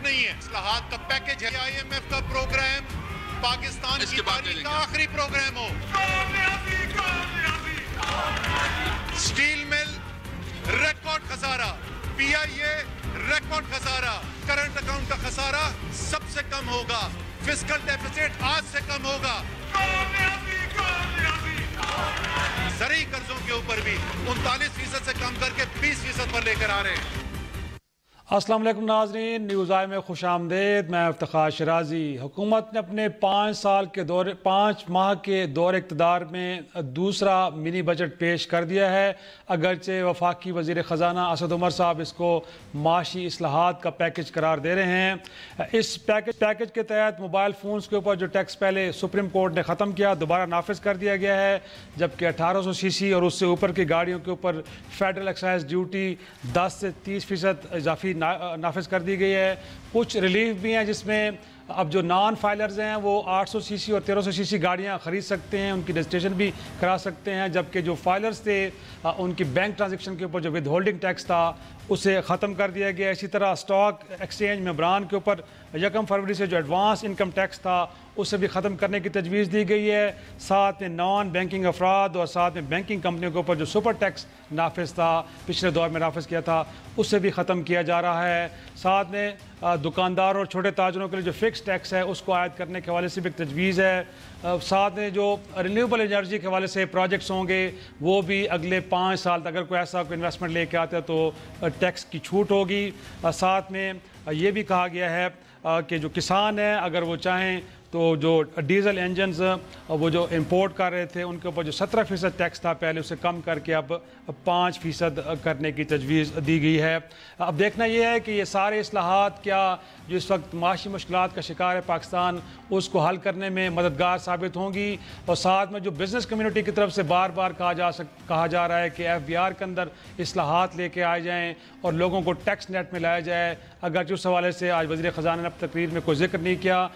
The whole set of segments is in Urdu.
نہیں ہے. اصلاحات کا پیکج ہے. IMF کا پروگرام پاکستان کی تاریخ کا آخری پروگرام ہو. سٹیل مل ریکارڈ خسارہ, PIA ریکارڈ خسارہ, کرنٹ اکاؤنٹ کا خسارہ سب سے کم ہوگا, فسکل ڈیفیسٹ آج سے کم ہوگا. زرعی قرضوں کے اوپر بھی 39% سے کم کر کے 20% پر لے کر آ رہے ہیں. السلام علیکم ناظرین, نیوز آئی میں خوش آمدید. میں افتخار شرازی. حکومت نے اپنے 5 ماہ کے دور اقتدار میں دوسرا منی بجٹ پیش کر دیا ہے. اگرچہ وفاقی وزیر خزانہ اسد عمر صاحب اس کو معاشی اصلاحات کا پیکج قرار دے رہے ہیں. اس پیکج کے تحت موبائل فونز کے اوپر جو ٹیکس پہلے سپریم کورٹ نے ختم کیا دوبارہ نافذ کر دیا گیا ہے, جبکہ 1800 cc اور اس سے اوپر کی گاڑیوں کے اوپر فیڈرل ایکسائز ڈیوٹی 10 سے 30% اضافی نافذ کر دی گئی ہے. کچھ ریلیف بھی ہیں جس میں اب جو نان فائلرز ہیں وہ 800 cc اور 1300 cc گاڑیاں خرید سکتے ہیں, ان کی رجسٹریشن بھی کرا سکتے ہیں, جبکہ جو فائلرز تھے ان کی بینک ٹرانزیکشن کے اوپر جو ود ہولڈنگ ٹیکس تھا اسے ختم کر دیا گیا. اسی طرح اسٹاک ایکسچینج ممبران کے اوپر 1 فروری سے جو ایڈوانس انکم ٹیکس تھا اسے بھی ختم کرنے کی تجویز دی گئی ہے. ساتھ میں نان بینکنگ افراد اور ساتھ میں بینکنگ کمپنیوں کے اوپر جو سپر ٹیکس نافذ تھا پچھلے دور میں نافذ کیا تھا اسے بھی ختم کیا جا رہا ہے. ساتھ میں دکانداروں اور چھوٹے تاجروں کے لیے جو فکس ٹیکس ہے اس کو عائد کرنے کے حوالے سے بھی ایک تجویز ہے. ساتھ میں جو رینیوبل انرجی کے حوالے سے پروجیکٹس ہوں گے وہ بھی اگلے 5 سال تک اگر کوئی ایسا کوئی انویسٹمنٹ لے کے آتا ہے تو ٹیکس کی چھوٹ ہوگی. ساتھ میں یہ بھی کہا گیا ہے کہ جو کسان ہیں اگر وہ چاہیں تو جو ڈیزل انجنز وہ جو امپورٹ کر رہے تھے ان کے اوپر جو 17% ٹیکس تھا پہلے اسے کم کر کے اب 5% کرنے کی تجویز دی گئی ہے. اب دیکھنا یہ ہے کہ یہ سارے اصلاحات کیا جو اس وقت معاشی مشکلات کا شکار ہے پاکستان اس کو حل کرنے میں مددگار ثابت ہوں گی. اور ساتھ میں جو بزنس کمیونٹی کی طرف سے بار بار کہا جا رہا ہے کہ FBR کے اندر اصلاحات لے کے آئے جائیں اور لوگوں کو ٹیکس نیٹ میں لایا جائے, اگرچہ اس حوالے سے آج وزیر خزانہ نے اپنی تقریر میں کوئی ذکر نہیں کیا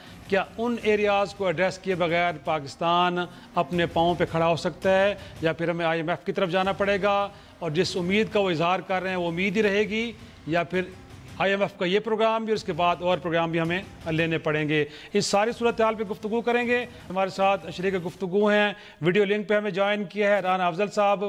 ان ایریاز کو ایڈریس کیے بغیر پاکستان اپنے پاؤں پہ کھڑا ہو سکتا ہے یا پھر ہمیں IMF کی طرف جانا پڑے گا, اور جس امید کا وہ اظہار کر رہے ہیں وہ امید ہی رہے گی, یا پھر IMF کا یہ پروگرام بھی اور اس کے بعد اور پروگرام بھی ہمیں لینے پڑیں گے. اس ساری صورتحال پہ گفتگو کریں گے. ہمارے ساتھ شریک گفتگو ہیں, ویڈیو لنک پہ ہمیں جوائن کیا ہے رانا افضل صاحب,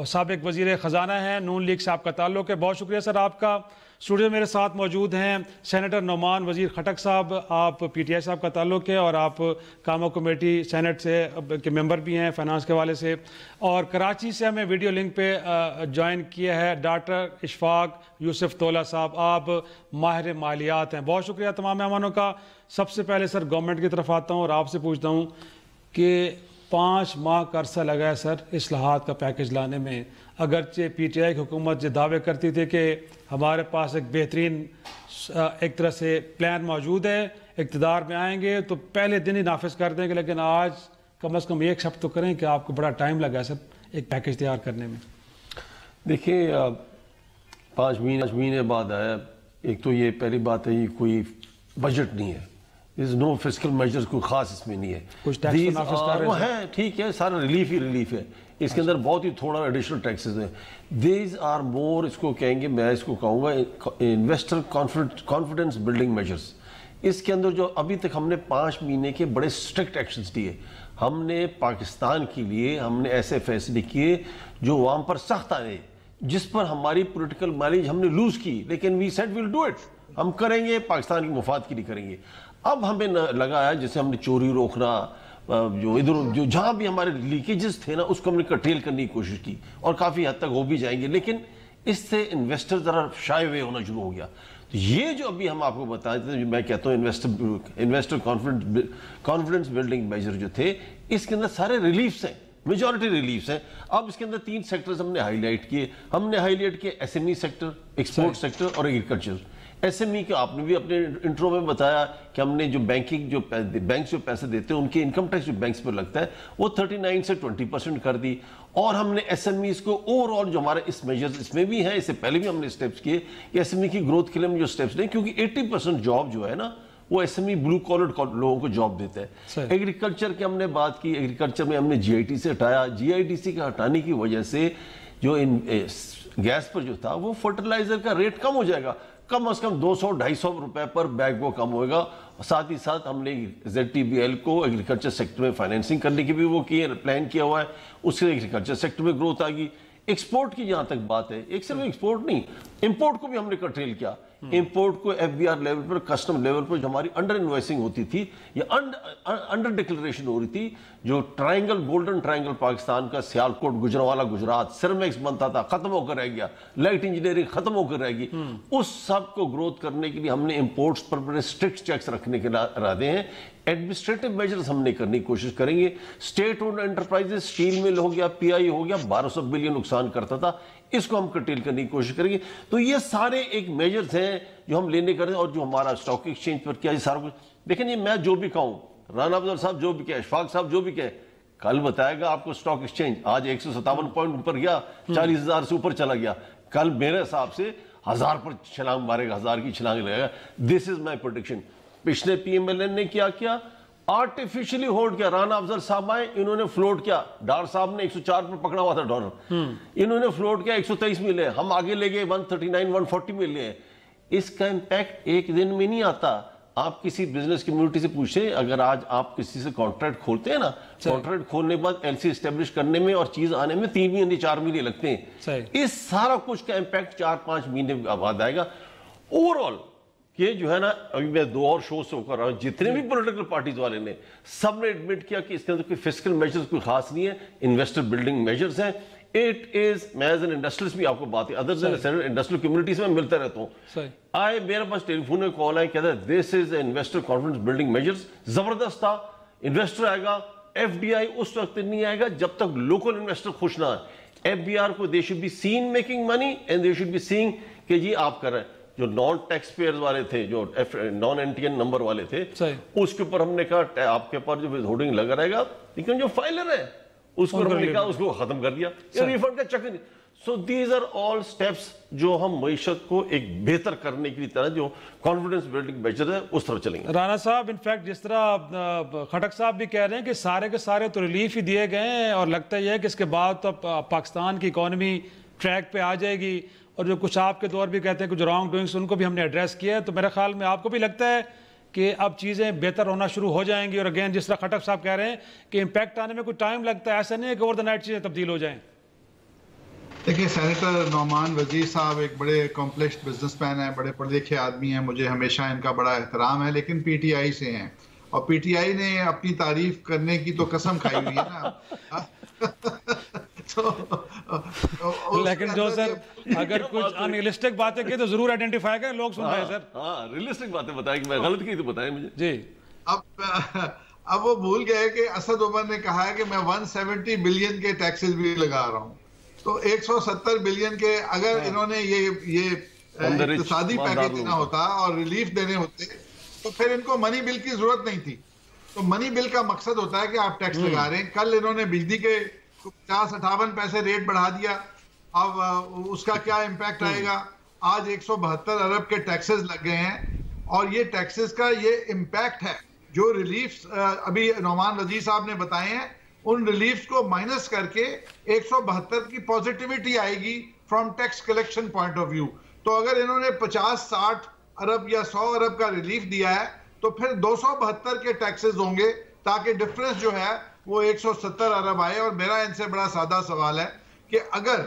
سابق وزیر خزانہ ہیں, نون لیگ سے آپ کا تعلق ہے. بہت شکریہ سر آپ کا. اسٹوڈیو میرے ساتھ موجود ہیں سینیٹر نعمان وزیر خٹک صاحب, آپ PTI صاحب کا تعلق ہے اور آپ کاموں کمیٹی سینٹ سے کے ممبر بھی ہیں فائنانس کے حوالے سے. اور کراچی سے ہمیں ویڈیو لنک پہ جوائن کیا ہے ڈاکٹر اشفاق یوسف تولا صاحب, آپ ماہر مالیات ہیں. بہت شکریہ تمام مہمانوں کا. سب سے پہلے سر گورنمنٹ کی طرف آتا ہوں اور آپ سے پوچھتا ہوں کہ 5 ماہ کا عرصہ لگا ہے سر اصلاحات کا پیکج لانے میں, اگرچہ PTI کی حکومت یہ دعوے کرتی تھی کہ ہمارے پاس ایک بہترین ایک طرح سے پلان موجود ہے, اقتدار میں آئیں گے تو پہلے دن ہی نافذ کر دیں گے, لیکن آج کم از کم ایک شب تو کریں کہ آپ کو بڑا ٹائم لگا ہے سر ایک پیکج تیار کرنے میں. دیکھیں 5 مہینے بعد آیا. ایک تو یہ پہلی بات ہے یہ کوئی بجٹ نہیں ہے, نو فسکل میجرز کوئی خاص اس میں نہیں ہے. کچھ ٹیکس نافذ کر رہے ہیں, ٹھیک ہے, سارا ریلیف ہی ریلیف ہے. اس کے اندر بہت ہی تھوڑا ایڈیشنل ٹیکسز ہیں. دیز آر مور, اس کو کہیں گے, میں اس کو کہوں گا انویسٹر کانفیڈنس بلڈنگ میجرز. اس کے اندر جو ابھی تک ہم نے 5 مہینے کے بڑے اسٹرکٹ ایکشنز دیے, ہم نے پاکستان کے لیے ہم نے ایسے فیصلے کیے جو عوام پر سخت آئے, جس پر ہماری پولیٹیکل مائلیج ہم نے لوز کی, لیکن we said we'll do it, ہم کریں گے پاکستان کے مفاد کے لیے کریں گے. اب ہمیں لگا ہے جیسے ہم نے چوری روکنا, جو ادھر جو جہاں بھی ہمارے لیکیجز تھے نا اس کو ہم نے کٹیل کرنے کی کوشش کی اور کافی حد تک ہو بھی جائیں گے, لیکن اس سے انویسٹر ذرا شائے ہوئے ہونا شروع ہو گیا. تو یہ جو ابھی ہم آپ کو بتائیں تھے, میں کہتا ہوں انویسٹر کانفیڈنس بلڈنگ میجر جو تھے, اس کے اندر سارے ریلیفز ہیں, میجورٹی ریلیفز ہیں. اب اس کے اندر 3 سیکٹرز ہم نے ہائی لائٹ کیے. ہم نے ہائی لائٹ کیے SME سیکٹر, ایکسپورٹ سیکٹر اور ایگریکلچر. SME کا آپ نے بھی اپنے انٹرو میں بتایا کہ ہم نے جو بینکس جو پیسے دیتے ہیں ان کے انکم ٹیکس جو بینکس پر لگتا ہے وہ 39 سے 20% کر دی. اور ہم نے SMEs کو اوور آل جو ہمارے اس میجرز اس میں بھی ہیں, اس سے پہلے بھی ہم نے اسٹیپس کیے کہ SME کی گروتھ کے لیے ہم جو اسٹیپس لیں, کیونکہ 80% جاب جو ہے نا وہ SME بلو کالر لوگوں کو جاب دیتا ہے. ایگریکلچر کی ہم نے بات کی, ایگریکلچر میں ہم نے GIT سے ہٹایا. GITC کا ہٹانے کی وجہ سے جو گیس پر جو تھا وہ فرٹیلائزر کا ریٹ کم ہو جائے گا. کم از کم 200-250 روپے پر بیگ وہ کم ہوئے گا. ساتھ ہی ساتھ ہم نے ZTBL کو ایگریکلچر سیکٹر میں فائنینسنگ کرنے کی بھی وہ پلان کیا ہوا ہے, اس سے ایگریکلچر سیکٹر میں گروتھ آئے گی. ایکسپورٹ کی جہاں تک بات ہے, ایک صرف ایکسپورٹ نہیں, امپورٹ کو بھی ہم نے کنٹرول کیا. امپورٹ کو FBR لیول پر, کسٹم لیول پر جو ہماری انڈر انوائسنگ ہوتی تھی یا انڈر ڈکلریشن ہو رہی تھی, جو ٹرائنگل, گولڈن ٹرائنگل پاکستان کا, سیالکوٹ, گجرانوالہ گجرات, سرمیکس بنتا تھا, ختم ہو کر رہ گیا, لائٹ انجینئرنگ ختم ہو کر رہ گئی. اس سب کو گروتھ کرنے کے لیے ہم نے امپورٹس پر بڑے اسٹرکٹ چیکس رکھنے کے ارادے ہیں. ایڈمنسٹریٹو میجرز ہم نے کرنے کی کوشش کریں گے. اسٹیٹ اونڈ انٹرپرائزز, اسٹیل مل ہو گیا, PI ہو گیا, 1200 بلین نقصان کرتا تھا, اس کو ہم کنٹرول کرنے کی کوشش کریں گے. تو یہ سارے ایک میجرز ہیں جو ہم لینے کریں, اور جو ہمارا اسٹاک ایکسچینج پر کیا, یہ سارا کچھ دیکھیں. یہ میں جو بھی کہوں, رانا افضل صاحب جو بھی کہے, اشفاق صاحب جو بھی کہے, کل بتائے گا آپ کو اسٹاک ایکسچینج آج 157 پوائنٹ اوپر گیا, 40,000 سے اوپر چلا گیا, کل میرے حساب سے 1000 پر چھلانگ مارے گا, 1000 کی چھلانگ لگے گا. دس از مائی پریڈکشن. پچھلے PMLN نے کیا آرٹیفیشلی ہولڈ کیا. رانا افضل صاحب آئے, انہوں نے فلوٹ کیا, ڈار صاحب نے 104 پر پکڑا ہوا تھا ڈالر, انہوں نے فلوٹ کیا 123 ملے, ہم آگے لے گئے 139 140 ملے ہیں. اس کا امپیکٹ ایک دن میں نہیں آتا. آپ کسی بزنس کمیونٹی سے پوچھیں, اگر آج آپ کسی سے کانٹریکٹ کھولتے ہیں نا, کانٹریکٹ کھولنے کے بعد LC اسٹیبلش کرنے میں اور چیز آنے میں 3 مہینے 4 مہینے لگتے ہیں. اس سارا کچھ کا امپیکٹ 4-5 مہینے بعد آئے گا. اوور آل یہ جو ہے نا, ابھی میں 2 اور شو سے ہو کر رہا ہوں, جتنے بھی پولیٹیکل پارٹیز والے نے سب نے ایڈمٹ کیا کہ اس کے اندر کوئی فسکل میجرز کوئی خاص نہیں ہے, انویسٹر بلڈنگ میجرز ہیں. اٹ از, میں ایز این انڈسٹریلسٹ بھی آپ کو بات ہے, ادر دین انڈسٹریل کمیونٹی سے میں ملتا رہتا ہوں, میرے پاس ٹیلی فون میں کال آئے, کہتا ہے دس از انویسٹر کانفیڈنس بلڈنگ میجرز. زبردست تھا. انویسٹر آئے گا, FDI اس وقت نہیں آئے گا جب تک لوکل انویسٹر خوش نہ ہے. FBR کو they should be seen making money and they should be saying کہ جی آپ کر رہے ہیں. جو نان ٹیکس پیئرز والے تھے, جو نان NTN نمبر والے تھے, اس کے اوپر ہم نے کہا آپ کے اوپر جو ہولڈنگ لگا رہے گا, لیکن جو فائلر ہے اس کو ہم نے کہا اس کو ختم کر دیا, ریفنڈ کا چکر نہیں. So these are all steps جو ہم معیشت کو ایک بہتر کرنے کی طرح جو کانفیڈنس بلڈنگ میجر ہے اس طرف چلیں گے. رانا صاحب, انفیکٹ جس طرح خٹک صاحب بھی کہہ رہے ہیں کہ سارے کے سارے تو ریلیف ہی دیے گئے ہیں, اور لگتا یہ ہے کہ اس کے بعد تو پاکستان کی اکانومی ٹریک پہ آ جائے گی, اور جو کچھ آپ کے دور بھی کہتے ہیں کہ جو رانگ ڈوئنگس ان کو بھی ہم نے ایڈریس کیا ہے. تو میرے خیال میں آپ کو بھی لگتا ہے کہ اب چیزیں بہتر ہونا شروع ہو جائیں گی, اور اگین جس طرح خٹک صاحب کہہ رہے ہیں کہ امپیکٹ آنے میں کوئی ٹائم لگتا ہے, ایسا نہیں ہے کہ اوور دی نائٹ چیزیں تبدیل ہو جائیں. دیکھیں, سینیٹر نعمان وزیر صاحب ایک بڑے کمپلیکس بزنس مین ہیں, بڑے پڑھے لکھے آدمی ہیں, مجھے ہمیشہ ان کا بڑا احترام ہے, لیکن PTI سے ہیں, اور PTI نے اپنی تعریف کرنے کی تو قسم کھائی ہوئی ہے نا. لیکن جو سر اگر کچھ انریلسٹک باتیں کی تو ضرور آئیڈینٹیفائی کریں, لوگ سن رہے ہیں سر. ہاں, ریئلسٹک باتیں بتائیں, کہ میں غلط کی تو بتائیں مجھے. جی, اب وہ بھول گئے کہ اسد عمر نے کہا ہے کہ میں 170 بلین کے ٹیکسز بھی لگا رہا ہوں, تو 170 بلین کے اگر انہوں نے یہ اقتصادی پیکیج دینا ہوتا اور ریلیف دینے ہوتے تو پھر ان کو منی بل کی ضرورت نہیں تھی. تو منی بل کا مقصد ہوتا ہے کہ آپ ٹیکس لگا رہے ہیں. کل انہوں نے بجلی کے 50-58 پیسے ریٹ بڑھا دیا, اب اس کا کیا امپیکٹ آئے گا. آج 172 ارب کے ٹیکسز لگ گئے ہیں, اور یہ ٹیکسز کا یہ امپیکٹ ہے. جو ریلیف ابھی نعمان وزیر صاحب نے بتائے ہیں, ان ریلیفز کو مائنس کر کے 172 کی پازیٹیوٹی آئے گی from tax collection point of view. تو اگر انہوں نے 50-60 ارب یا 100 ارب کا ریلیف دیا ہے تو پھر 272 کے ٹیکسز ہوں گے, تاکہ ڈفرنس جو ہے وہ 170 ارب آئے. اور میرا ان سے بڑا سادہ سوال ہے کہ اگر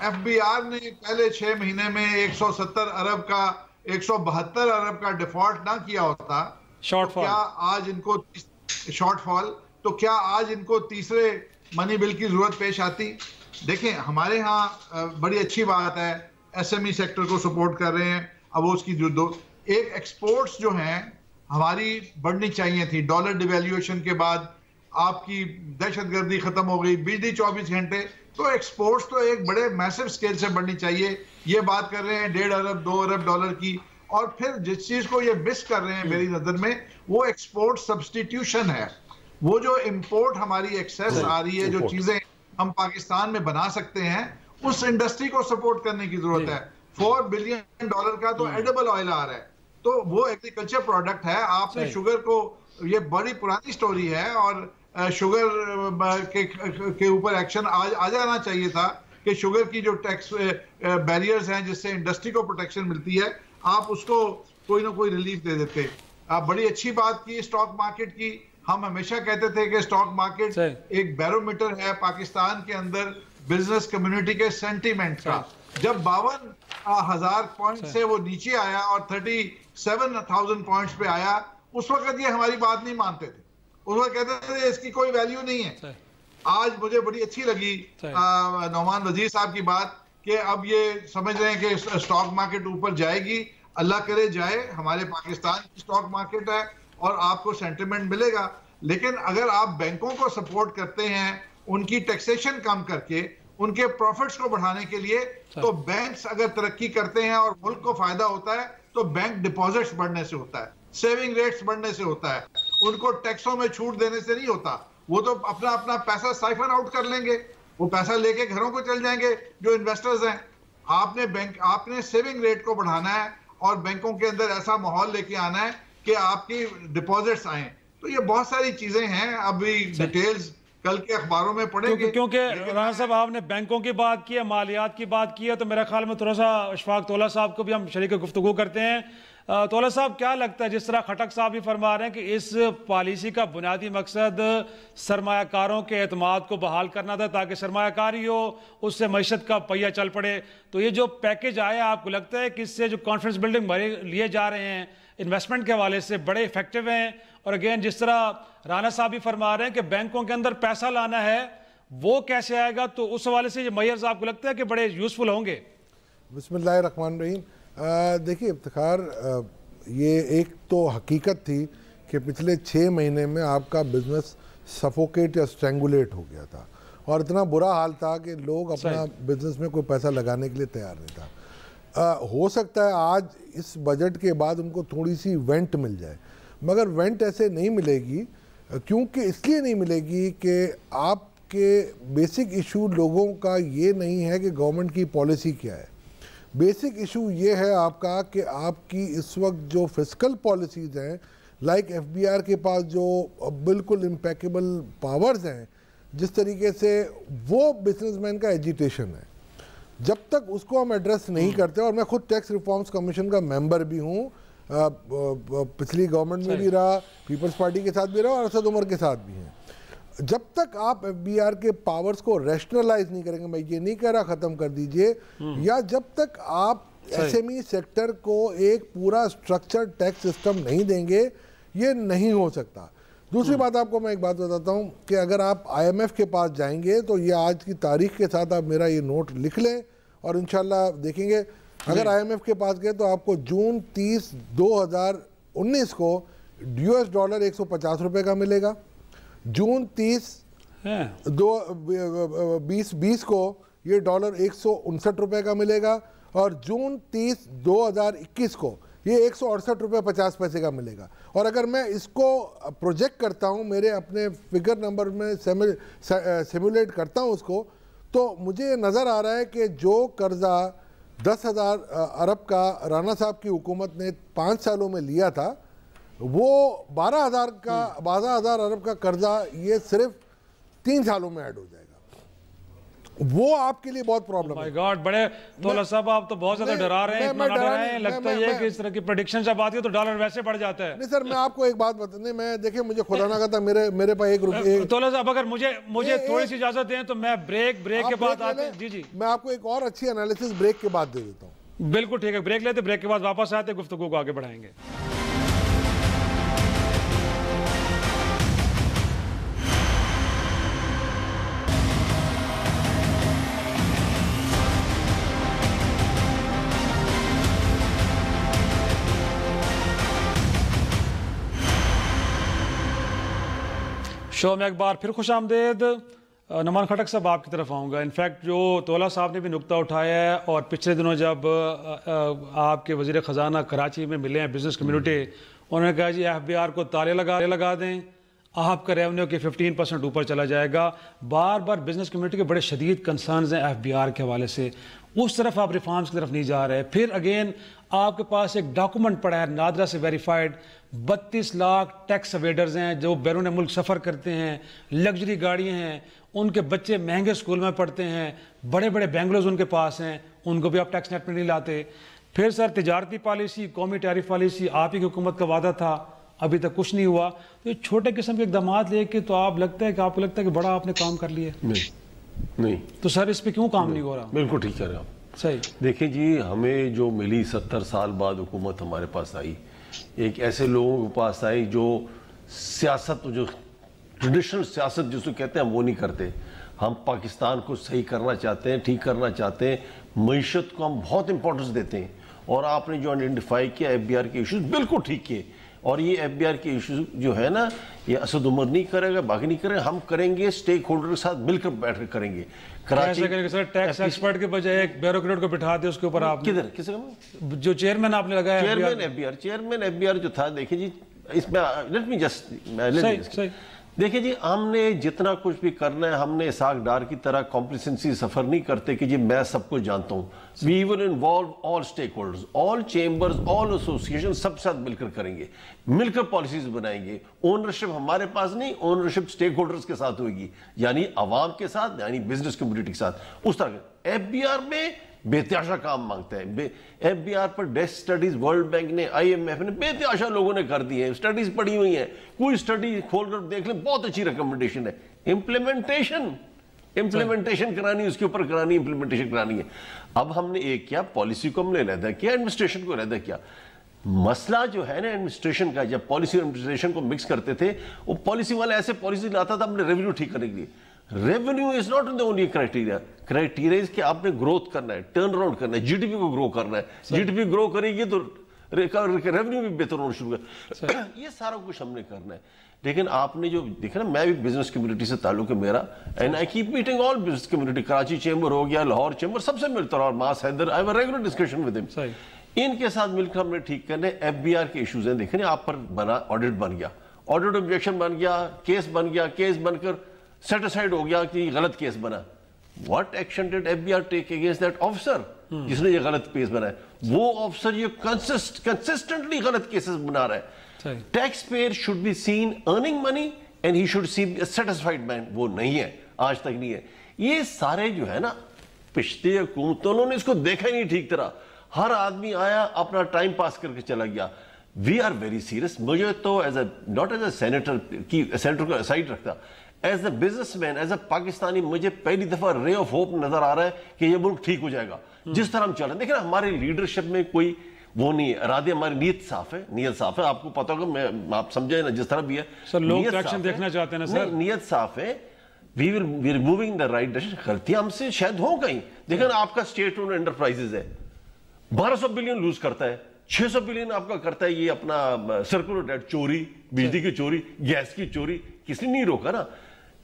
FBR نے پہلے 6 مہینے میں 170 ارب کا 172 ارب کا ڈیفالٹ نہ کیا ہوتا, کیا آج ان کو شارٹ فال, تو کیا آج ان کو تیسرے منی بل کی ضرورت پیش آتی. دیکھیں, ہمارے ہاں بڑی اچھی بات ہے, SME سیکٹر کو سپورٹ کر رہے ہیں. اب اس کی جو ایک ایکسپورٹس جو ہیں ہماری بڑھنی چاہیے تھی. ڈالر ڈیویلیویشن کے بعد آپ کی دہشت گردی ختم ہو گئی, بجلی 24 گھنٹے, تو ایکسپورٹس تو ایک بڑے میسو سکیل سے بڑھنی چاہیے. یہ بات کر رہے ہیں 1.5 ارب 2 ارب ڈالر کی, اور پھر جس چیز کو یہ مس کر رہے ہیں میری نظر میں, وہ ایکسپورٹ سبسٹیٹیوشن ہے. وہ جو امپورٹ ہماری ایکسیس آ رہی ہے, جو چیزیں ہم پاکستان میں بنا سکتے ہیں, اس انڈسٹری کو سپورٹ کرنے کی ضرورت ہے. $4 بلین کا تو ایڈیبل آئل آ رہا ہے, تو وہ ایگریکلچر پروڈکٹ ہے. آپ نے شوگر کو, یہ بڑی پرانی سٹوری ہے, اور شوگر کے اوپر ایکشن آ جانا چاہیے تھا, کہ شوگر کی جو ٹیکس بیریئرز ہیں جس سے انڈسٹری کو پروٹیکشن ملتی ہے آپ اس کو کوئی نہ کوئی ریلیف دے دیتے. آپ بڑی اچھی بات کی اسٹاک مارکیٹ کی. ہم ہمیشہ کہتے تھے کہ اسٹاک مارکیٹ ایک بیرومیٹر ہے پاکستان کے اندر بزنس کمیونٹی کے سینٹیمنٹ کا. جب 52,000 پوائنٹ سے وہ نیچے آیا اور 37,000 پوائنٹس پہ آیا اس وقت یہ ہماری بات نہیں مانتے تھے. اس وقت کہتے تھے اس کی کوئی ویلیو نہیں ہے. آج مجھے بڑی اچھی لگی نعمان وزیر صاحب کی بات کہ اب یہ سمجھ رہے ہیں کہ اسٹاک مارکیٹ اوپر جائے گی. اللہ کرے جائے. ہمارے پاکستان کی اسٹاک مارکیٹ ہے اور آپ کو سینٹیمنٹ ملے گا. لیکن اگر آپ بینکوں کو سپورٹ کرتے ہیں ان کی ٹیکسیشن کم کر کے ان کے پروفٹس کو بڑھانے کے لیے تو بینکس اگر ترقی کرتے ہیں اور ملک کو فائدہ ہوتا ہے تو بینک ڈپازٹس بڑھنے سے ہوتا ہے, سیونگ ریٹس بڑھنے سے ہوتا ہے, ان کو ٹیکسوں میں چھوٹ دینے سے نہیں ہوتا. وہ تو اپنا پیسہ سائفن آؤٹ کر لیں گے, وہ پیسہ لے کے گھروں کو چل جائیں گے جو انویسٹرز ہیں. آپ نے سیونگ ریٹ کو بڑھانا ہے اور بینکوں کے اندر ایسا ماحول لے کے آنا ہے کہ آپ کی ڈپازٹس آئیں. تو یہ بہت ساری چیزیں ہیں, ابھی ڈیٹیلز کل کے اخباروں میں پڑھیں گے. کیونکہ رانا صاحب آپ نے بینکوں کی بات کی ہے, مالیات کی بات کی ہے, تو میرا خیال میں تھوڑا سا اشفاق طولہ صاحب کو بھی ہم شریک گفتگو کرتے ہیں. طولہ صاحب کیا لگتا ہے, جس طرح خٹک صاحب بھی فرما رہے ہیں کہ اس پالیسی کا بنیادی مقصد سرمایہ کاروں کے اعتماد کو بحال کرنا تھا تاکہ سرمایہ کاری ہو, اس سے معیشت کا پہیہ چل پڑے, تو یہ جو پیکیج آیا آپ کو لگتا ہے کہ اس سے جو کانفیڈنس بلڈنگ لیے جا رہے ہیں انویسٹمنٹ کے حوالے سے بڑے ایفیکٹو ہیں؟ اور اگین جس طرح رانا صاحب بھی فرما رہے ہیں کہ بینکوں کے اندر پیسہ لانا ہے وہ کیسے آئے گا, تو اس حوالے سے یہ میئرز آپ کو لگتا ہے کہ بڑے یوزفل ہوں گے؟ بسم اللہ الرحمن الرحیم. دیکھیے افتخار, یہ ایک تو حقیقت تھی کہ پچھلے 6 مہینے میں آپ کا بزنس سفوکیٹ یا سٹرینگولیٹ ہو گیا تھا اور اتنا برا حال تھا کہ لوگ اپنا بزنس میں کوئی پیسہ لگانے کے لیے تیار نہیں تھا. ہو سکتا ہے آج اس بجٹ کے بعد ان کو تھوڑی سی وینٹ مل جائے, مگر وینٹ ایسے نہیں ملے گی. کیونکہ اس لیے نہیں ملے گی کہ آپ کے بیسک ایشو لوگوں کا یہ نہیں ہے کہ گورنمنٹ کی پالیسی کیا ہے. بیسک ایشو یہ ہے آپ کا کہ آپ کی اس وقت جو فسکل پالیسیز ہیں, لائک ایف بی آر کے پاس جو بالکل امپیکیبل پاورز ہیں, جس طریقے سے وہ بزنس مین کا ایجیٹیشن ہے, جب تک اس کو ہم ایڈریس نہیں کرتے. اور میں خود ٹیکس ریفارمز کمیشن کا ممبر بھی ہوں, پچھلی گورنمنٹ میں بھی رہا, پیپلز پارٹی کے ساتھ بھی رہا اور اسد عمر کے ساتھ بھی ہیں. جب تک آپ ایف بی آر کے پاورز کو ریشنلائز نہیں کریں گے, میں یہ نہیں کہہ رہا ختم کر دیجئے, یا جب تک آپ ایس ایم ای سیکٹر کو ایک پورا سٹرکچر ٹیکس سسٹم نہیں دیں گے, یہ نہیں ہو سکتا. دوسری بات آپ کو میں ایک بات بتاتا ہوں کہ اگر آپ آئی ایم ایف کے پاس جائیں گے تو یہ آج کی تاریخ کے ساتھ آپ میرا یہ نوٹ لکھ لیں اور انشاءاللہ دیکھیں گے. اگر آئی ایم ایف کے پاس گئے تو آپ کو جون 30 2019 کو US ڈالر 150 روپے کا ملے گا, جون 30 2020 کو یہ ڈالر 159 روپے کا ملے گا, اور جون 30 2021 کو یہ 168 روپے 50 پیسے کا ملے گا. اور اگر میں اس کو پروجیکٹ کرتا ہوں, میرے اپنے فگر نمبر میں سیمولیٹ کرتا ہوں اس کو, تو مجھے یہ نظر آ رہا ہے کہ جو قرضہ 10,000 ارب کا رانا صاحب کی حکومت نے 5 سالوں میں لیا تھا, وہ 12,000 ارب کا قرضہ یہ صرف 3 سالوں میں ایڈ ہو جائے گا. وہ آپ کے لیے بہت پرابلم ہے. گاڈ, بڑے طولہ صاحب آپ تو بہت زیادہ ڈرا رہے ہیں. لگتا ہے کہ اس طرح کی پریڈکشن جب آتی ہے تو ڈالر ویسے بڑھ جاتا ہے. نہیں سر, میں آپ کو ایک بات بتانے, میں دیکھیں مجھے خدا نہ کہتا میرے پاس ایک طولہ صاحب اگر مجھے تھوڑی سی اجازت دیں تو میں بریک کے بعد آتے ہیں. جی میں آپ کو ایک اور اچھی انالیسس بریک کے بعد دے دیتا ہوں. بالکل ٹھیک ہے, بریک لیتے, بریک کے بعد واپس آتے, گفتگو کو آگے بڑھائیں گے. شو میں ایک بار پھر خوش آمدید. نعمان خٹک صاحب آپ کی طرف آؤں گا. انفیکٹ جو طولہ صاحب نے بھی نقطہ اٹھایا ہے, اور پچھلے دنوں جب آپ کے وزیر خزانہ کراچی میں ملے ہیں بزنس کمیونٹی, انہوں نے کہا جی ایف بی آر کو تالے لگا دیں, آپ کا ریونیو کے 15% اوپر چلا جائے گا. بار بار بزنس کمیونٹی کے بڑے شدید کنسرنز ہیں ایف بی آر کے حوالے سے, اس طرف آپ ریفارمز کی طرف نہیں جا رہے. پھر اگین آپ کے پاس ایک ڈاکومنٹ پڑا ہے نادرا سے ویریفائڈ, 32 لاکھ ٹیکس اویڈرز ہیں جو بیرون ملک سفر کرتے ہیں, لگژری گاڑیاں ہیں, ان کے بچے مہنگے اسکول میں پڑھتے ہیں, بڑے بڑے بینگلوز ان کے پاس ہیں, ان کو بھی آپ ٹیکس نیٹ میں نہیں لاتے. پھر سر تجارتی پالیسی, قومی ٹیرف پالیسی آپ ہی کی حکومت کا وعدہ تھا, ابھی تک کچھ نہیں ہوا. تو یہ چھوٹے قسم کے اقدامات لے کے تو آپ کو لگتا ہے کہ بڑا آپ نے کام کر لیا. نہیں تو سر اس پہ کیوں کام نہیں ہو رہا؟ بالکل ٹھیک کہہ رہے ہیں آپ. صحیح. دیکھیں جی, ہمیں جو ملی 70 سال بعد حکومت ہمارے پاس آئی, ایک ایسے لوگوں کے پاس آئی جو سیاست, جو ٹریڈیشنل سیاست جس کو کہتے ہیں, ہم وہ نہیں کرتے. ہم پاکستان کو صحیح کرنا چاہتے ہیں, ٹھیک کرنا چاہتے ہیں, معیشت کو ہم بہت امپورٹنس دیتے ہیں. اور آپ نے جو آئیڈینٹیفائی کیا ایف بی آر کے ایشوز, بالکل ٹھیک کیے. اور یہ ایف بی آر کے ایشوز جو ہے نا, یہ اسد عمر نہیں کرے گا, باقی نہیں کرے گا, ہم کریں گے, اسٹیک ہولڈر کے ساتھ مل کر بیٹھ کر کریں گے. سر ٹیکس ایکسپرٹ کے بجائے ایک بیوروکریٹ کو بٹھا دے اس کے اوپر آپ کدھر کس جو چیئرمین آپ نے لگایا چیئرمین ایف بی آر جو تھا, دیکھیں جی اس میں لیٹ می جسٹ دیکھیں جی, ہم نے جتنا کچھ بھی کرنا ہے, ہم نے اسحاق ڈار کی طرح کمپلیسنسی سفر نہیں کرتے کہ جی میں سب کچھ جانتا ہوں. We will involve all stakeholders, all chambers, all association, سب ساتھ مل کر کریں گے, مل کر پالیسیز بنائیں گے. اونرشپ ہمارے پاس نہیں, اونرشپ اسٹیک ہولڈرز کے ساتھ ہوئے گی, یعنی عوام کے ساتھ, یعنی بزنس کمیونٹی کے ساتھ. اس طرح ایف بی آر میں بے تحاشا کام مانگتا ہے. ایف بی آر پر ڈیسک سٹڈیز ورلڈ بینک نے, آئی ایم ایف نے, بے تحاشا لوگوں نے کر دی ہیں, سٹڈیز پڑھی ہوئی ہیں, کوئی سٹڈی کھول کر دیکھ لیں, بہت اچھی ریکمنڈیشن ہے. امپلیمنٹیشن کرانی, اس کے اوپر کرانی, امپلیمنٹیشن کرانی ہے. اب ہم نے ایک کیا, پالیسی کو ہم نے علیحدہ کیا, ایڈمنسٹریشن کو علیحدہ کیا. مسئلہ جو ہے نا ایڈمنسٹریشن کا, جب پالیسی اور ایڈمنسٹریشن کو مکس کرتے تھے, وہ پالیسی والے ایسے پالیسی لاتا تھا اپنے ریونیو ٹھیک کرنے کے لیے. Revenue is not the only criteria. criteria is کہ آپ نے گروتھ کرنا ہے, ٹرن اراؤنڈ کرنا ہے, جی ڈی پی کو گرو کرنا ہے. جی ڈی پی گرو کرے گی تو ریونیو بھی بہتر ہونا شروع کر. یہ سارا کچھ ہم نے کرنا ہے. لیکن آپ نے جو دیکھا نا, میں بھی بزنس کمیونٹی سے تعلق ہے میرا, and I keep meeting all business community. Karachi chamber ہو گیا, لاہور چیمبر, سب سے ملتا رہا, اور ماس Haider, I have a regular discussion with ہم. ان کے ساتھ مل کر ہم نے ٹھیک کرنے. ایف بی آر کے ایشوز ہیں, دیکھیں آپ پر بنا, آڈٹ بن گیا, آڈٹ آبجیکشن بن گیا, کیس بن گیا, کیس بن کر سیٹسفائیڈ ہو گیا کہ غلط کیس بنا. What action did FBI take against that officer جس نے یہ غلط کیس بنا ہے؟ وہ آفسر یہ consistently غلط کیسز بنا رہا ہے. Taxpayer should be seen earning money and he should see a satisfied man. وہ نہیں ہے, آج تک نہیں ہے. یہ سارے جو ہے نا پچھلی حکومتوں, انہوں نے اس کو دیکھا ہی نہیں ٹھیک طرح. ہر آدمی آیا, اپنا ٹائم پاس کر کے چلا گیا. We are very serious. مجھے تو ناٹ ایز اے سینیٹر کی سینیٹر کو سائڈ رکھتا, as a businessman, as a Pakistani, مجھے پہلی دفعہ رے آف ہوپ نظر آ رہا ہے کہ یہ ملک ٹھیک ہو جائے گا جس طرح ہم چل رہے ہیں. دیکھیں ہمارے لیڈرشپ میں کوئی وہ نہیں ہے, ارادے, ہماری نیت صاف ہے, نیت صاف ہے. آپ کو پتا ہوگا, میں آپ سمجھے نا جس طرح بھی ہے, سر لوگ ایکشن دیکھنا چاہتے ہیں نا سر, نیت صاف ہے. We are moving the right direction. غلطیاں ہم سے شاید ہوں کہیں. دیکھیں آپ کا اسٹیٹ اونڈ انٹرپرائزز ہے, 1200 بلین لوز کرتا ہے, 600 بلین آپ کا کرتا ہے یہ اپنا سرکولر ڈیٹ چوری, بجلی کی چوری, گیس کی چوری. کسی نے نہیں روکا نا.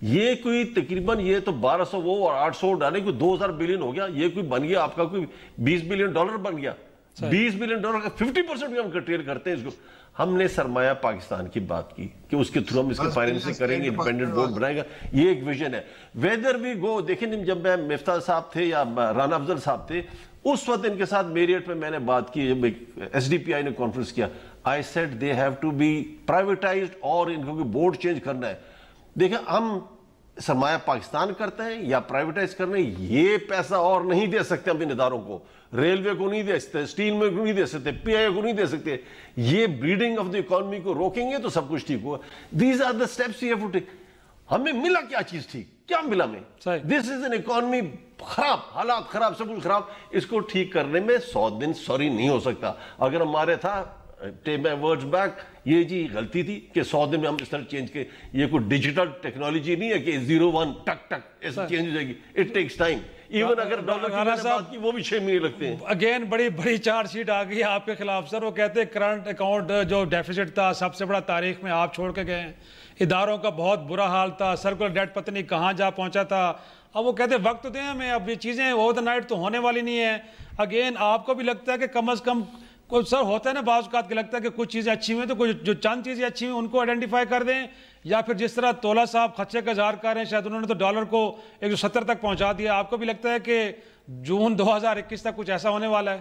یہ کوئی تقریباً یہ تو 1200 وہ اور 800 ڈالے, کوئی 2000 بلین ہو گیا. یہ کوئی بن گیا آپ کا کوئی $20 بلین بن گیا. $20 بلین کا 50% بھی ہم کرٹیل کرتے ہیں اس کو. ہم نے سرمایہ پاکستان کی بات کی کہ اس کے تھرو ہم اس کی فائنینسنگ کریں گے, انڈیپینڈنٹ بورڈ بنائے گا. یہ ایک ویژن ہے. ویدر وی گو, دیکھیں جب میں مفتاح صاحب تھے یا رانا افضل صاحب تھے, اس وقت ان کے ساتھ میریٹ میں میں نے بات کی, جب ایس ڈی پی آئی نے کانفرنس کیا, I said they have to be privatised, اور ان کو بورڈ چینج کرنا ہے. دیکھیں ہم سرمایہ پاکستان کرتے ہیں یا پرائیویٹائز کرنے, یہ پیسہ اور نہیں دے سکتے ہم ان اداروں کو. ریلوے کو نہیں دے سکتے, اسٹیل میں کو نہیں دے سکتے, پی آئی کو نہیں دے سکتے. یہ بریڈنگ آف دی اکانومی کو روکیں گے تو سب کچھ ٹھیک ہوگا. These are the steps you have to take. ہمیں ملا کیا چیز ٹھیک, کیا ملا ہمیں؟ دس از این اکانومی خراب, حالات خراب, سب کچھ خراب. اس کو ٹھیک کرنے میں 100 دن سوری نہیں ہو سکتا. اگر ہمارے تھا ٹیک مائی ورڈز بیک, یہ جی غلطی تھی کہ 100 دن میں ہم اس طرح چینج کے. یہ کوئی ڈیجیٹل ٹیکنالوجی نہیں ہے کہ 0-1 ٹک ٹک ایسے چینج ہو جائے گی. It takes time. ایون اگر ڈالر کی بات کی وہ بھی 6 مہینے لگتے ہیں. اگین بڑی چارج شیٹ آ گئی آپ کے خلاف سر. وہ کہتے ہیں کرنٹ اکاؤنٹ جو ڈیفیسٹ تھا سب سے بڑا تاریخ میں آپ چھوڑ کے گئے ہیں. اداروں کا بہت برا حال تھا, سرکولر ڈیٹ پتہ نہیں کہاں جا پہنچا تھا. اب وہ کہتے ہیں وقت دیں ہمیں, اب یہ چیزیں اوور دا نائٹ تو ہونے والی نہیں ہیں. اگین آپ کو بھی لگتا ہے کہ کم از کم کوئی سر ہوتا ہے نا بعض اوقات کے لگتا ہے کہ کچھ چیزیں اچھی ہوئی ہیں تو کچھ جو چند چیزیں اچھی ہوئی ان کو آئیڈینٹیفائی کر دیں, یا پھر جس طرح تولا صاحب خدشے کا اظہار کر رہے ہیں, شاید انہوں نے تو ڈالر کو 170 تک پہنچا دیا. آپ کو بھی لگتا ہے کہ جون 2021 تک کچھ ایسا ہونے والا ہے؟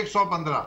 115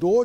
2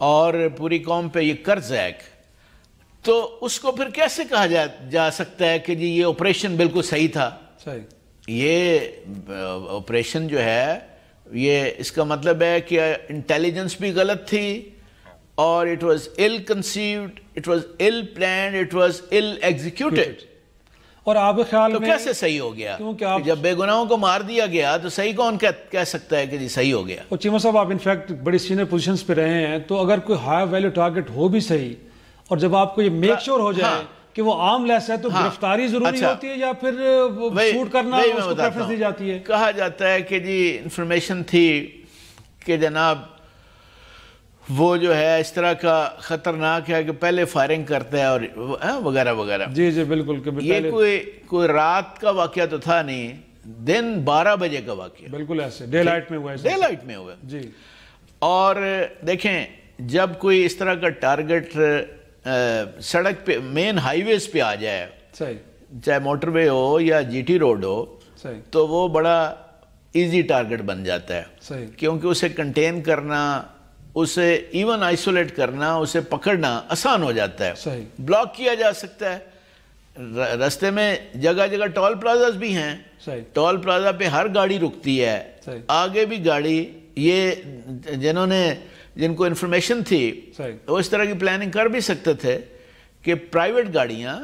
اور پوری قوم پہ یہ قرض ہے، تو اس کو پھر کیسے کہا جا سکتا ہے کہ جی یہ آپریشن بالکل صحیح تھا؟ یہ آپریشن جو ہے یہ اس کا مطلب ہے کہ انٹیلیجنس بھی غلط تھی، اور it was ill conceived, it was ill planned, it was ill executed. اور آپ کے خیال میں تو کیسے صحیح ہو گیا؟ کیونکہ جب بے گناہوں کو مار دیا گیا تو صحیح کون کہہ سکتا ہے کہ جی صحیح ہو گیا؟ اور چیمہ صاحب آپ انفیکٹ بڑی سینئر پوزیشنز پہ رہے ہیں، تو اگر کوئی ہائی ویلیو ٹارگٹ ہو بھی صحیح، اور جب آپ کو یہ میک شور ہو جائے کہ وہ عام لیس ہے، تو گرفتاری ضروری ہوتی ہے یا پھر شوٹ کرنا اس کو پریفرنس دی جاتی ہے؟ کہا جاتا ہے کہ جی انفارمیشن تھی کہ جناب وہ جو ہے اس طرح کا خطرناک ہے کہ پہلے فائرنگ کرتا ہے اور وغیرہ وغیرہ. جی جی بالکل. یہ کوئی رات کا واقعہ تو تھا نہیں، دن 12 بجے کا واقعہ، بالکل ایسے ڈے لائٹ میں ہوا. ڈے لائٹ میں ہوا جی. اور دیکھیں جب کوئی اس طرح کا ٹارگٹ سڑک پہ مین ہائی ویز پہ آ جائے، چاہے موٹر وے ہو یا جی ٹی روڈ ہو، تو وہ بڑا ایزی ٹارگٹ بن جاتا ہے، کیونکہ اسے کنٹین کرنا، اسے ایون آئسولیٹ کرنا، اسے پکڑنا آسان ہو جاتا ہے. بلاک کیا جا سکتا ہے. رستے میں جگہ جگہ ٹول پلازاز بھی ہیں، ٹول پلازا پہ ہر گاڑی رکتی ہے، آگے بھی گاڑی. یہ جن کو انفارمیشن تھی وہ اس طرح کی پلاننگ کر بھی سکتے تھے کہ پرائیویٹ گاڑیاں،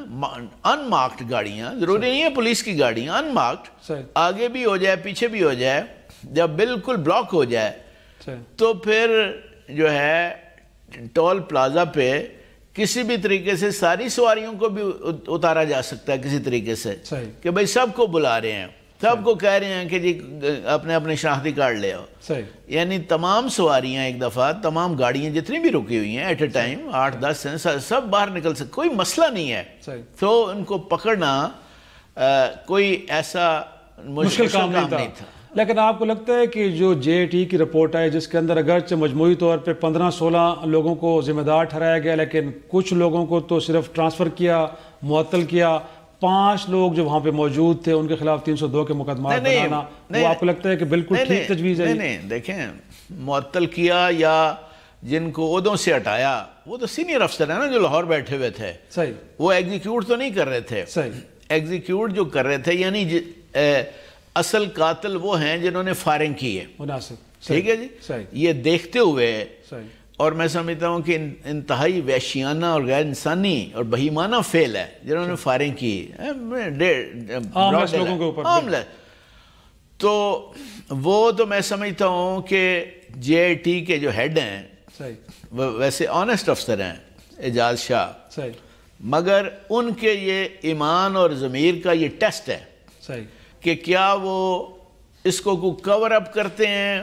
ان مارکڈ گاڑیاں، ضروری نہیں ہے پولیس کی گاڑیاں، ان مارکڈ، آگے بھی ہو جائے پیچھے بھی ہو جائے، جب بالکل بلاک ہو جائے تو پھر جو ہے ٹول پلازا پہ کسی بھی طریقے سے ساری سواریوں کو بھی اتارا جا سکتا ہے کسی طریقے سے، کہ بھئی سب کو بلا رہے ہیں، سب کو کہہ رہے ہیں کہ جی اپنے شناختی کارڈ لے آؤ. یعنی تمام سواریاں ایک دفعہ، تمام گاڑیاں جتنی بھی رکی ہوئی ہیں ایٹ اے ٹائم 8-10 سب باہر نکل سکتے، کوئی مسئلہ نہیں ہے. تو ان کو پکڑنا کوئی ایسا مشکل کام نہیں تھا. لیکن آپ کو لگتا ہے کہ جو جے ٹی کی رپورٹ ہے جس کے اندر اگرچہ مجموعی طور پہ 15-16 لوگوں کو ذمہ دار ٹھہرایا گیا، لیکن کچھ لوگوں کو تو صرف ٹرانسفر کیا، معطل کیا، 5 لوگ جو وہاں پہ موجود تھے ان کے خلاف 302 کے مقدمات بنانا، وہ آپ کو لگتا ہے کہ بالکل ٹھیک تجویز ہے؟ نہیں، دیکھیں معطل کیا یا جن کو عہدوں سے ہٹایا وہ تو سینئر افسر ہیں نا جو لاہور بیٹھے ہوئے تھے. وہ ایگزیکیوٹ تو نہیں کر رہے تھے. ایگزیکیوٹ جو کر رہے تھے یعنی اصل قاتل وہ ہیں جنہوں نے فائرنگ کی ہے. مناسب. ٹھیک ہے جی. یہ دیکھتے ہوئے، اور میں سمجھتا ہوں کہ انتہائی وحشیانہ اور غیر انسانی اور بہیمانہ فعل ہے جنہوں نے فائرنگ کی لوگوں کے اوپر. تو وہ تو میں سمجھتا ہوں کہ جے آئی ٹی کے جو ہیڈ ہیں ویسے آنیسٹ افسر ہیں اعجاز شاہ، مگر ان کے یہ ایمان اور ضمیر کا یہ ٹیسٹ ہے کہ کیا وہ اس کو کور اپ کرتے ہیں.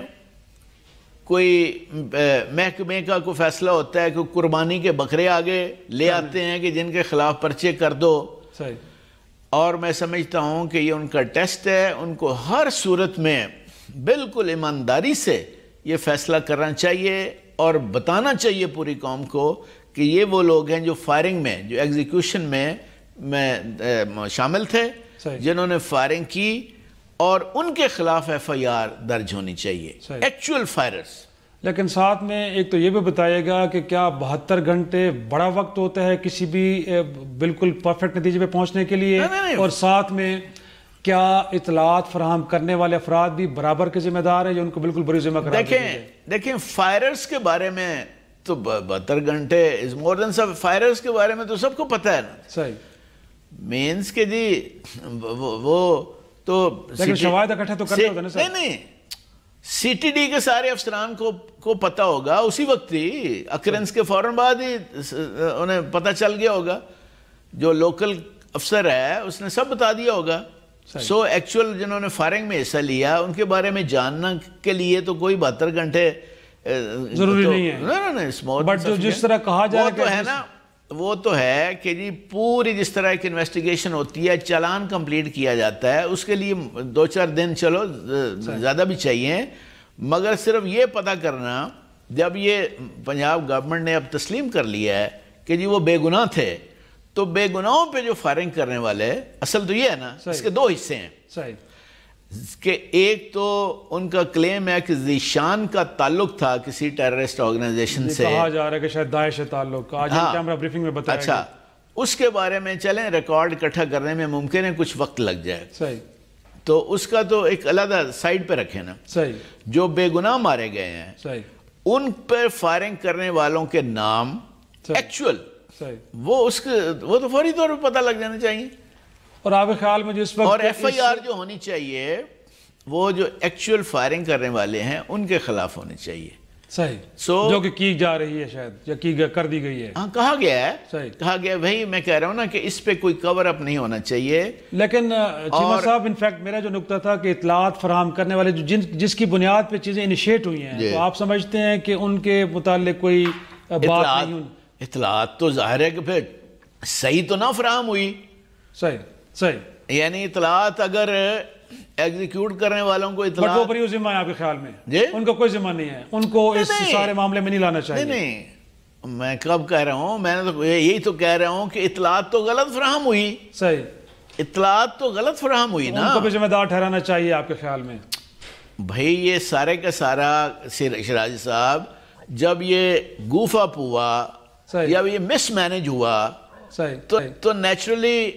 کوئی محکمے کا کوئی فیصلہ ہوتا ہے کہ قربانی کے بکرے آگے لے آتے ہیں کہ جن کے خلاف پرچے کر دو، اور میں سمجھتا ہوں کہ یہ ان کا ٹیسٹ ہے. ان کو ہر صورت میں بالکل ایمانداری سے یہ فیصلہ کرنا چاہیے اور بتانا چاہیے پوری قوم کو کہ یہ وہ لوگ ہیں جو فائرنگ میں، جو ایگزیکیوشن میں شامل تھے، جنہوں نے فائرنگ کی، اور ان کے خلاف ایف آئی آر درج ہونی چاہیے، ایکچوئل فائررز. لیکن ساتھ میں ایک تو یہ بھی بتائیے گا کہ کیا 72 گھنٹے بڑا وقت ہوتا ہے کسی بھی بالکل پرفیکٹ نتیجے پہ پہنچنے کے لیے؟ اور ساتھ میں کیا اطلاعات فراہم کرنے والے افراد بھی برابر کے ذمہ دار ہیں یا ان کو بالکل بری ذمہ قرار دیا جائے؟ دیکھیں فائررز کے بارے میں تو 72 گھنٹے از مور دین سب. فائررز کے بارے میں تو سب کو پتہ ہے نا. مینز کے جی وہ تو لیکن شواہد اکٹھے تو کرنے ہوتا ہے نا. نہیں، سی ٹی ڈی کے سارے افسران کو پتہ ہوگا اسی وقت ہی، اکرنس کے فوراً بعد ہی انہیں پتہ چل گیا ہوگا. جو لوکل افسر ہے اس نے سب بتا دیا ہوگا. سو ایکچوئل جنہوں نے فائرنگ میں حصہ لیا ان کے بارے میں جاننا کے لیے تو کوئی 72 گھنٹے ضروری نہیں ہے. بٹ جو جس طرح کہا جا رہا ہے نا، وہ تو ہے کہ جی پوری جس طرح ایک انویسٹیگیشن ہوتی ہے، چالان کمپلیٹ کیا جاتا ہے، اس کے لیے 2-4 دن چلو زیادہ بھی چاہیے، مگر صرف یہ پتہ کرنا، جب یہ پنجاب گورنمنٹ نے اب تسلیم کر لیا ہے کہ جی وہ بے گناہ تھے، تو بے گناہوں پہ جو فائرنگ کرنے والے، اصل تو یہ ہے نا، اس کے 2 حصے ہیں. کہ ایک تو ان کا کلیم ہے کہ ذیشان کا تعلق تھا کسی ٹیررسٹ آرگنائزیشن سے، کہا جا رہا ہے کہ شاید داعش سے تعلق، آج کیمرہ بریفنگ میں بتایا اچھا اس کے بارے میں چلیں ریکارڈ اکٹھا کرنے میں ممکن ہے کچھ وقت لگ جائے، صحیح، تو اس کا تو ایک علیحدہ سائڈ پہ رکھیں نا. صحیح، جو بے گناہ مارے گئے ہیں صحیح، ان پر فائرنگ کرنے والوں کے نام ایکچول وہ تو فوری طور پر پتہ لگ جانا چاہیے. اور آپ کے خیال میں جس وقت اور ایف آئی آر جو ہونی چاہیے وہ جو ایکچول فائرنگ کرنے والے ہیں ان کے خلاف ہونی چاہیے. صحیح، جو کہ کی جا رہی ہے شاید یا کر دی گئی ہے. ہاں کہا گیا ہے، صحیح کہا گیا. وہی میں کہہ رہا ہوں نا کہ اس پہ کوئی کور اپ نہیں ہونا چاہیے. لیکن چیمہ صاحب انفیکٹ میرا جو نقطہ تھا کہ اطلاعات فراہم کرنے والے جس کی بنیاد پہ چیزیں انیشیٹ ہوئی ہیں تو آپ سمجھتے ہیں کہ ان کے متعلق کوئی بات نہیں؟ اطلاعات تو ظاہر ہے کہ پھر صحیح تو نہ فراہم ہوئی. صحیح، یعنی اطلاعات اگر ایگزیکیوٹ کرنے والوں کو اطلاع، وہ بری ذمہ ہے آپ کے خیال میں؟ ان کا کوئی ذمہ نہیں ہے، ان کو اس سارے معاملے میں نہیں لانا چاہیے. نہیں میں کب کہہ رہا ہوں، میں نے تو یہی تو کہہ رہا ہوں کہ اطلاعات تو غلط فراہم ہوئی. صحیح، اطلاعات تو غلط فراہم ہوئی نا. ان کو بھی ذمہ دار ٹھہرانا چاہیے آپ کے خیال میں؟ بھائی یہ سارے کا سارا شرازی صاحب جب یہ گوف اپ ہوا یا یہ مس مینج ہوا تو نیچرلی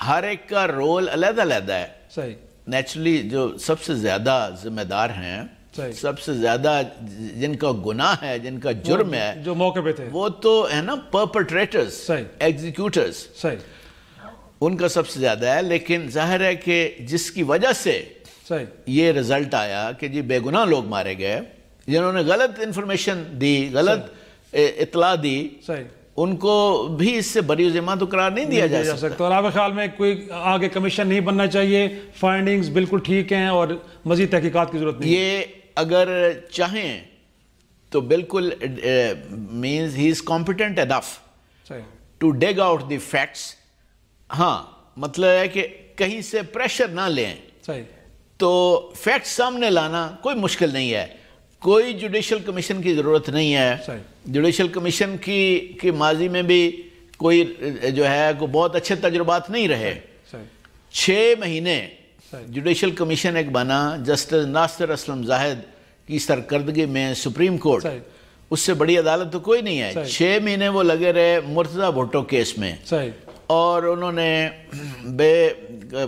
ہر ایک کا رول علیحدہ علیحدہ ہے. صحیح، نیچرلی جو سب سے زیادہ ذمہ دار ہیں، سب سے زیادہ جن کا گناہ ہے، جن کا جرم ہے، جو موقع پہ تھے، وہ تو ہے نا پرپٹریٹرز، ایگزیکیوٹرز، ان کا سب سے زیادہ ہے. لیکن ظاہر ہے کہ جس کی وجہ سے یہ رزلٹ آیا کہ جی بے گناہ لوگ مارے گئے، جنہوں نے غلط انفارمیشن دی، غلط اطلاع دی، ان کو بھی اس سے بری ذمہ تو قرار نہیں دیا جا سکتا. اور آپ کے خیال میں کوئی آگے کمیشن نہیں بننا چاہیے؟ فائنڈنگز بالکل ٹھیک ہیں اور مزید تحقیقات کی ضرورت نہیں؟ یہ اگر چاہیں تو بالکل means he is competent enough to dig out the facts. ہاں مطلب ہے کہ کہیں سے پریشر نہ لیں، تو فیکٹس سامنے لانا کوئی مشکل نہیں ہے. کوئی جوڈیشل کمیشن کی ضرورت نہیں ہے. جوڈیشل کمیشن کی ماضی میں بھی کوئی جو ہے کوئی بہت اچھے تجربات نہیں رہے. 6 مہینے جوڈیشل کمیشن ایک بنا جسٹس ناصر اسلم زاہد کی سرکردگی میں سپریم کورٹ، اس سے بڑی عدالت تو کوئی نہیں ہے. 6 مہینے وہ لگے رہے مرتضی بھٹو کیس میں، اور انہوں نے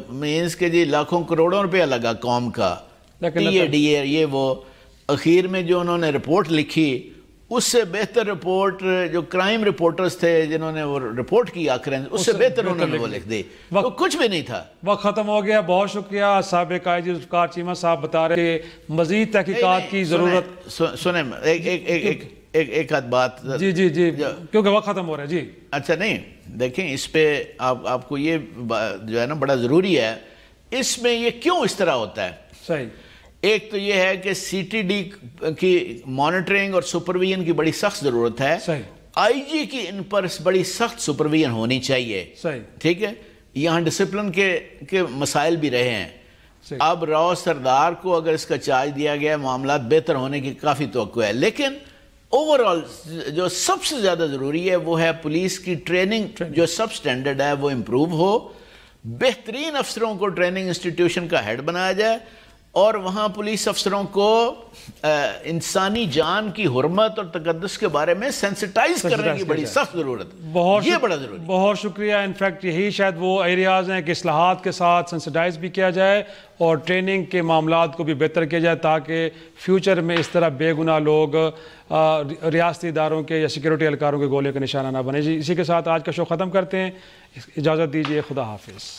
مینس کے جی لاکھوں کروڑوں روپیہ لگا قوم کا، ٹی اے یہ وہ. اخیر میں جو انہوں نے رپورٹ لکھی اس سے بہتر رپورٹ جو کرائم رپورٹرز تھے جنہوں نے وہ رپورٹ کی آخر اس سے بہتر انہوں نے وہ لکھ دی. تو کچھ بھی نہیں تھا. وقت ختم ہو گیا. بہت شکریہ سابق آئی جی ذوالفقار چیمہ صاحب بتا رہے کہ مزید تحقیقات کی ضرورت. سنیں ایک آدھ بات. جی کیونکہ وقت ختم ہو رہا ہے. جی اچھا نہیں دیکھیں اس پہ آپ کو یہ جو ہے نا بڑا ضروری ہے. اس میں یہ کیوں اس طرح ہوتا ہے؟ صحیح. ایک تو یہ ہے کہ سی ٹی ڈی کی مانیٹرنگ اور سپرویژن کی بڑی سخت ضرورت ہے. آئی جی کی ان پر بڑی سخت سپرویژن ہونی چاہیے. ٹھیک ہے. یہاں ڈسپلن کے مسائل بھی رہے ہیں. اب راؤ سردار کو اگر اس کا چارج دیا گیا معاملات بہتر ہونے کی کافی توقع ہے. لیکن اوورآل جو سب سے زیادہ ضروری ہے وہ ہے پولیس کی ٹریننگ جو سب سٹینڈرڈ ہے وہ امپروو ہو. بہترین افسروں کو ٹریننگ انسٹیٹیوشن کا ہیڈ بنایا جائے اور وہاں پولیس افسروں کو انسانی جان کی حرمت اور تقدس کے بارے میں سینسٹائز کرنے کی بڑی سخت ضرورت. یہ بڑا ضروری. بہت شکریہ. انفیکٹ یہی شاید وہ ایریاز ہیں کہ اصلاحات کے ساتھ سینسٹائز بھی کیا جائے اور ٹریننگ کے معاملات کو بھی بہتر کیا جائے تاکہ فیوچر میں اس طرح بے گناہ لوگ ریاستی اداروں کے یا سیکیورٹی اہلکاروں کے گولے کا نشانہ نہ بنے. جی اسی کے ساتھ آج کا شو ختم کرتے ہیں. اجازت دیجیے. خدا حافظ.